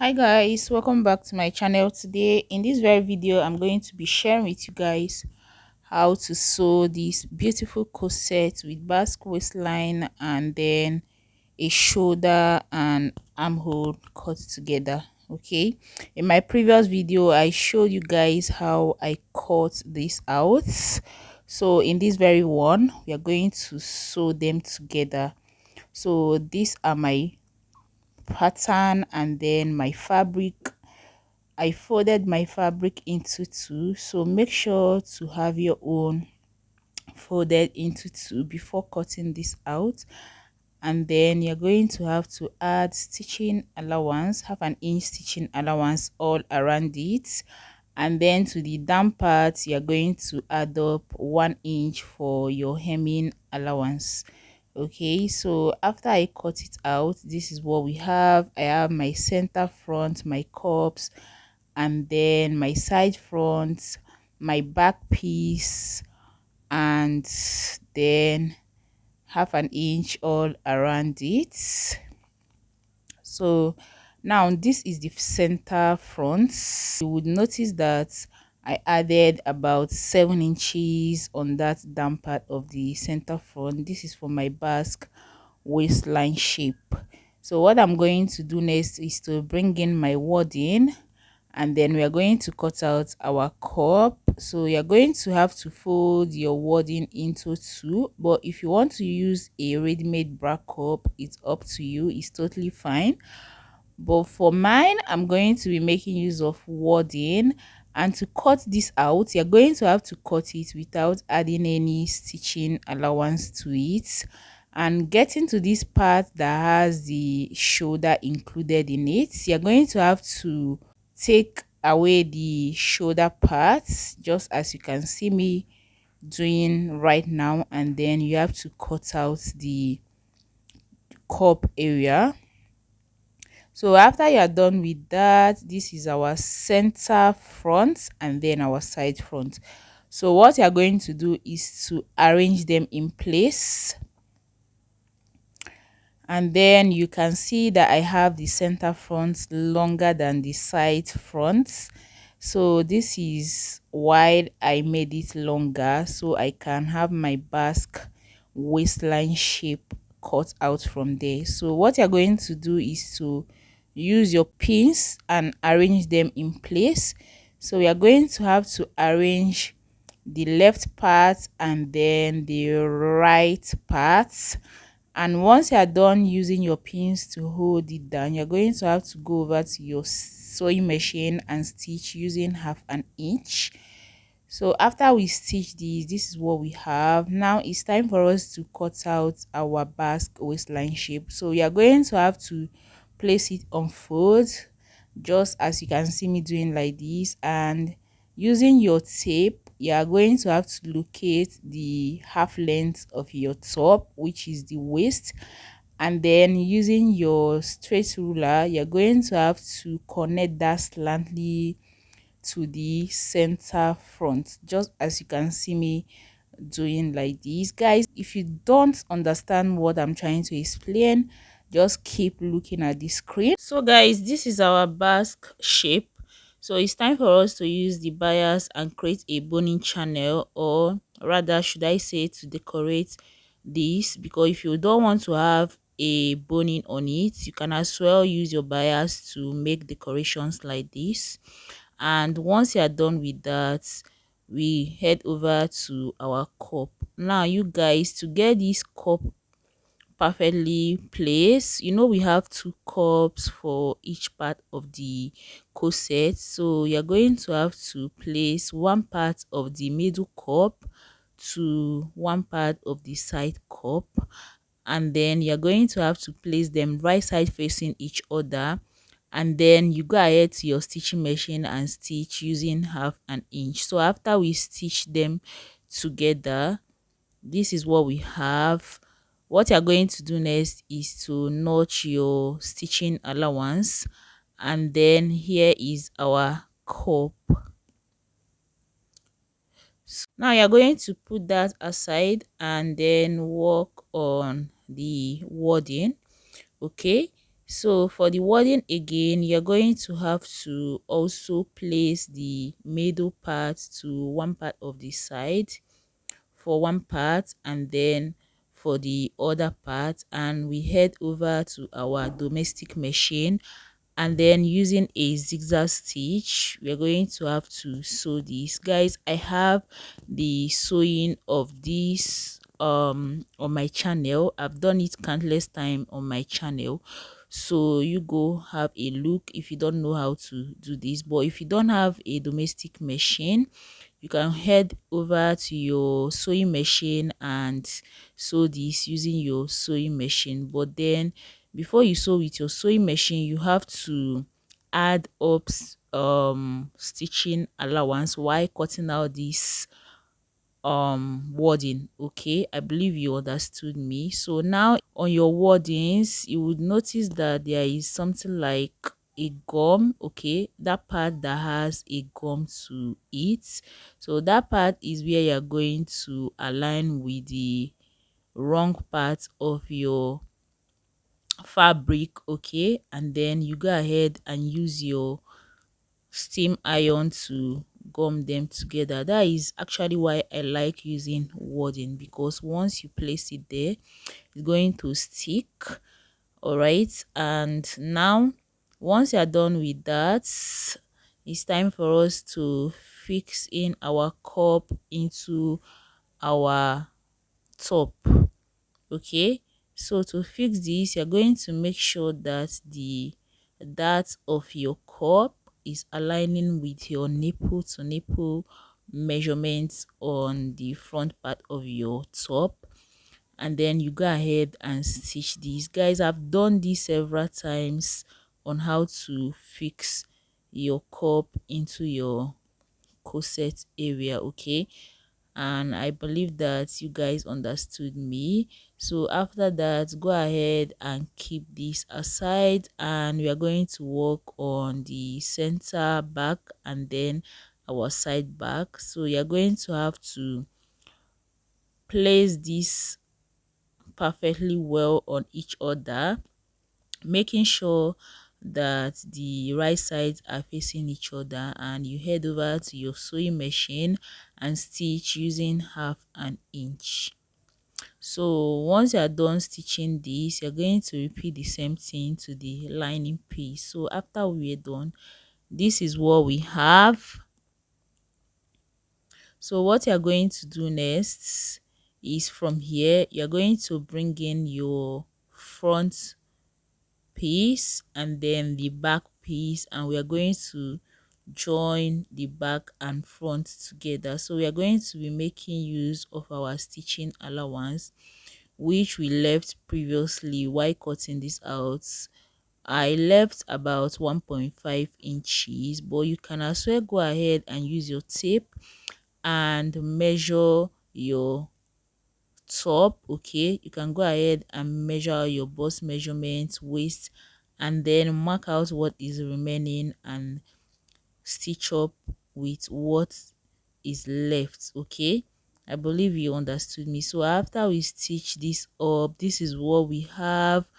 Hi guys, welcome back to my channel. Today in this very video I'm going to be sharing with you guys how to sew this beautiful corset with basque waistline and then a shoulder and armhole cut together. Okay, in my previous video I showed you guys how I cut this out, so in this very one we are going to sew them together. So these are my pattern and then my fabric. I folded my fabric into two, so make sure to have your own folded into two before cutting this out. And then you're going to have to add stitching allowance, half an inch stitching allowance all around it. And then to the down part you're going to add up 1 inch for your hemming allowance. Okay, so after I cut it out, this is what we have. I have my center front, my cups, and then my side front, my back piece, and then half an inch all around it. So now this is the center front. You would notice that I added about 7 inches on that down part of the center front. This is for my basque waistline shape. So what I'm going to do next is to bring in my wadding, and then we are going to cut out our cup. So you're going to have to fold your wadding into two, but if you want to use a ready-made bra cup, it's up to you, it's totally fine. But for mine, I'm going to be making use of wadding, and to cut this out you're going to have to cut it without adding any stitching allowance to it. And getting to this part that has the shoulder included in it, you're going to have to take away the shoulder parts, just as you can see me doing right now, and then you have to cut out the cup area. So after you are done with that, this is our center front and then our side front. So what you are going to do is to arrange them in place, and then you can see that I have the center front longer than the side fronts. So this is why I made it longer, so I can have my basque waistline shape cut out from there. So what you're going to do is to use your pins and arrange them in place. So we are going to have to arrange the left part and then the right part. And once you are done using your pins to hold it down, you're going to have to go over to your sewing machine and stitch using half an inch. So after we stitch this is what we have. Now it's time for us to cut out our basque waistline shape. So we are going to have to place it on fold, just as you can see me doing like this, and using your tape you are going to have to locate the half length of your top, which is the waist, and then using your straight ruler you're going to have to connect that slightly to the center front, just as you can see me doing like this. Guys, if you don't understand what I'm trying to explain, just keep looking at the screen. So guys, this is our basque shape. So it's time for us to use the bias and create a boning channel, or rather should I say to decorate this, because if you don't want to have a boning on it, you can as well use your bias to make decorations like this. And once you are done with that, we head over to our cup. Now you guys, to get this cup perfectly placed, you know we have two cups for each part of the corset, so you're going to have to place one part of the middle cup to one part of the side cup, and then you're going to have to place them right side facing each other, and then you go ahead to your stitching machine and stitch using half an inch. So after we stitch them together, this is what we have. What you're going to do next is to notch your stitching allowance, and then here is our cup. Now you're going to put that aside and then work on the wording. Okay, So for the wadding again, you're going to have to also place the middle part to one part of the side for one part, and then for the other part, and we head over to our domestic machine, and then using a zigzag stitch we're going to have to sew this. Guys, I have the sewing of this on my channel. I've done it countless time on my channel, so you go have a look if you don't know how to do this. But if you don't have a domestic machine, you can head over to your sewing machine and sew this using your sewing machine. But then before you sew with your sewing machine, you have to add up stitching allowance while cutting out this wording. Okay, I believe you understood me. So now on your wordings, you would notice that there is something like a gum. Okay, that part that has a gum to it, so that part is where you're going to align with the wrong part of your fabric. Okay, and then you go ahead and use your steam iron to gum them together. That is actually why I like using wadding, because once you place it there, it's going to stick. All right, and now once you're done with that, it's time for us to fix in our cup into our top. Okay, so to fix this, you're going to make sure that the dart of your cup is aligning with your nipple to nipple measurements on the front part of your top, and then you go ahead and stitch these. Guys, I've done this several times on how to fix your cup into your corset area. Okay, and I believe that you guys understood me. So after that, go ahead and keep this aside, and we are going to work on the center back and then our side back. So you're going to have to place this perfectly well on each other, making sure that the right sides are facing each other, and you head over to your sewing machine and stitch using 1/2 inch. So once you are done stitching this, you're going to repeat the same thing to the lining piece. So after we're done, this is what we have. So what you're going to do next is, from here you're going to bring in your front piece and then the back piece, and we are going to join the back and front together. So we are going to be making use of our stitching allowance which we left previously while cutting this out. I left about 1.5 inches, but you can as well go ahead and use your tape and measure your top. Okay, you can go ahead and measure your bust measurements, waist, and then mark out what is remaining and stitch up with what is left. Okay, I believe you understood me. So after we stitch this up, this is what we have.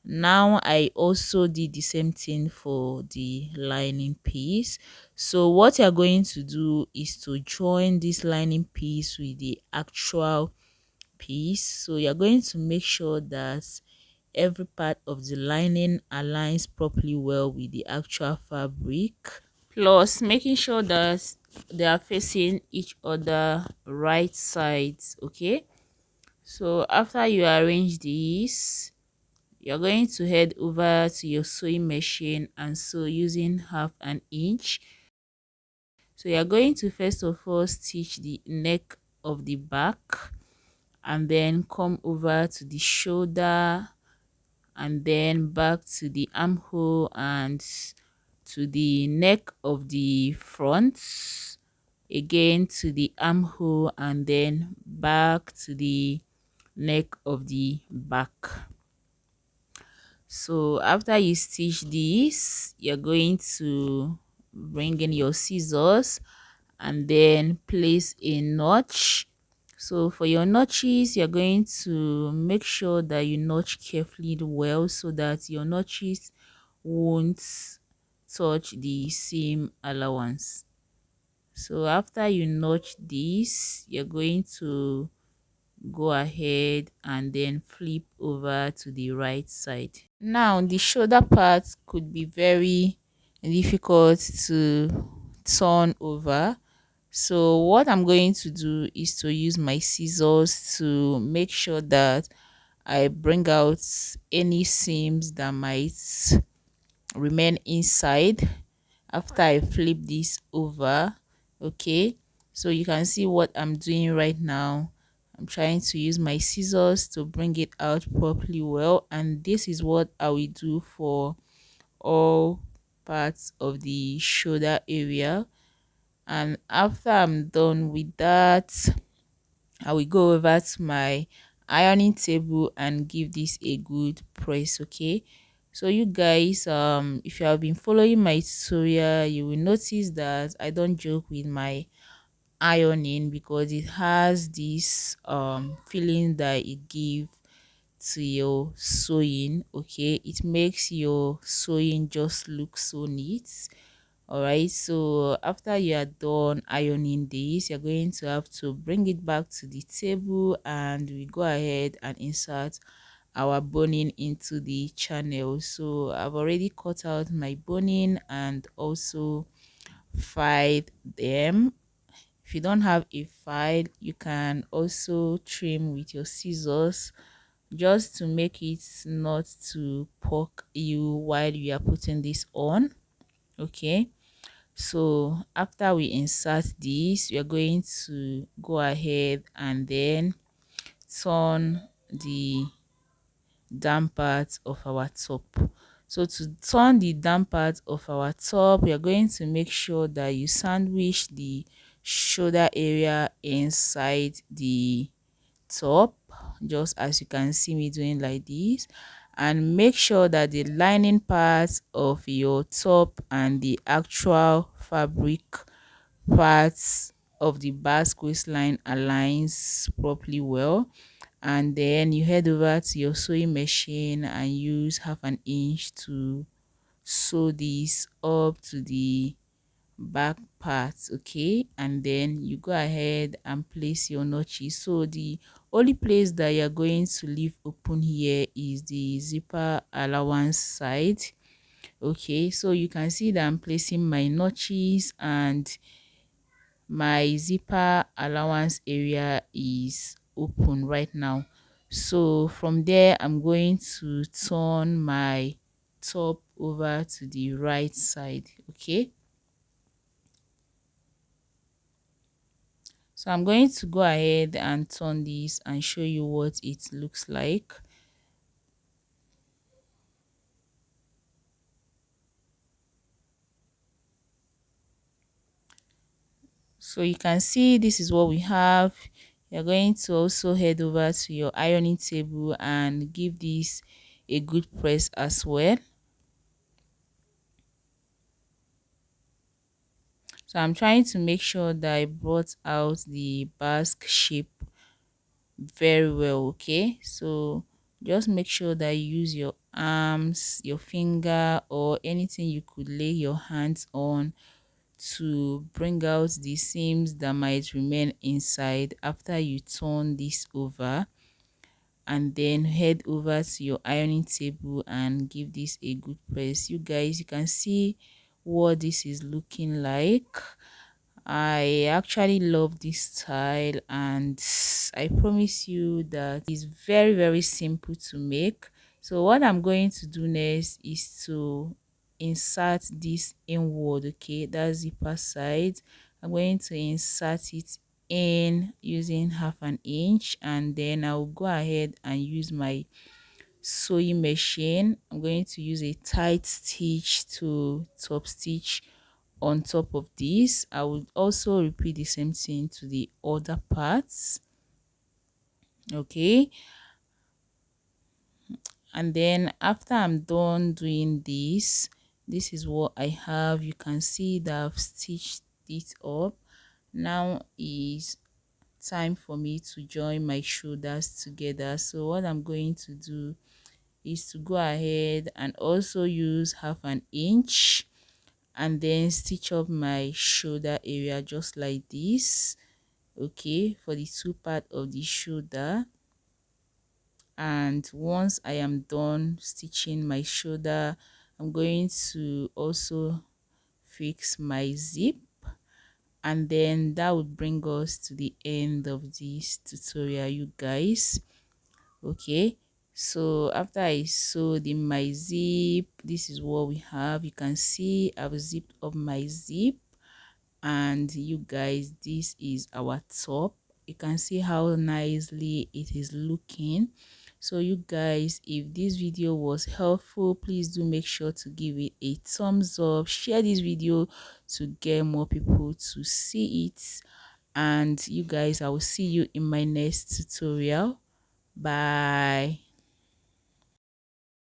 Now I also did the same thing for the lining piece. So what you're going to do is to join this lining piece with the actual piece. So you're going to make sure that every part of the lining aligns properly well with the actual fabric, plus making sure that they are facing each other right sides. Okay, so after you arrange this, you're going to head over to your sewing machine and sew using 1/2 inch. So you're going to first of all stitch the neck of the back, and then come over to the shoulder, and then back to the armhole and to the neck of the front, again to the armhole, and then back to the neck of the back. So after you stitch this, you're going to bring in your scissors and then place a notch So for your notches, you're going to make sure that you notch carefully well so that your notches won't touch the seam allowance. So after you notch this, you're going to go ahead and then flip over to the right side. Now the shoulder part could be very difficult to turn over, so what I'm going to do is to use my scissors to make sure that I bring out any seams that might remain inside after I flip this over. Okay, so you can see what I'm doing right now. I'm trying to use my scissors to bring it out properly well, and this is what I will do for all parts of the shoulder area. And after I'm done with that, I will go over to my ironing table and give this a good press. Okay, so you guys, if you have been following my tutorial, you will notice that I don't joke with my ironing because it has this feeling that it gives to your sewing. Okay, it makes your sewing just look so neat. All right, so after you are done ironing this, you're going to have to bring it back to the table, and we go ahead and insert our boning into the channel. So I've already cut out my boning and also filed them. If you don't have a file, you can also trim with your scissors just to make it not to poke you while you are putting this on. Okay, so after we insert this, we are going to go ahead and then turn the down part of our top. So to turn the down part of our top, we are going to make sure that you sandwich the shoulder area inside the top, just as you can see me doing like this, and make sure that the lining part of your top and the actual fabric parts of the basque waistline aligns properly well. And then you head over to your sewing machine and use 1/2 inch to sew this up to the back parts. Okay, and then you go ahead and place your notches. So the only place that you're going to leave open here is the zipper allowance side. Okay, so you can see that I'm placing my notches and my zipper allowance area is open right now. So from there, I'm going to turn my top over to the right side. Okay, so I'm going to go ahead and turn this and show you what it looks like. So you can see this is what we have. You're going to also head over to your ironing table and give this a good press as well. So I'm trying to make sure that I brought out the basque shape very well. Okay, so just make sure that you use your arms, your finger, or anything you could lay your hands on to bring out the seams that might remain inside after you turn this over, and then head over to your ironing table and give this a good press. You guys, you can see what this is looking like. I actually love this style, and I promise you that it's very simple to make. So what I'm going to do next is to insert this inward. Okay, that's zipper side. I'm going to insert it in using 1/2 inch, and then I'll go ahead and use my sewing machine. I'm going to use a tight stitch to top stitch on top of this. I would also repeat the same thing to the other parts. Okay, and then after I'm done doing this is what I have. You can see that I've stitched it up. Now is time for me to join my shoulders together. So what I'm going to do is to go ahead and also use 1/2 inch and then stitch up my shoulder area just like this, okay, for the two part of the shoulder. And once I am done stitching my shoulder, I'm going to also fix my zip, and then that would bring us to the end of this tutorial, you guys. Okay, so after I sewed in my zip, this is what we have. You can see I've zipped up my zip, and you guys, this is our top. You can see how nicely it is looking. So you guys, if this video was helpful, please do make sure to give it a thumbs up, share this video to get more people to see it. And you guys, I will see you in my next tutorial. Bye.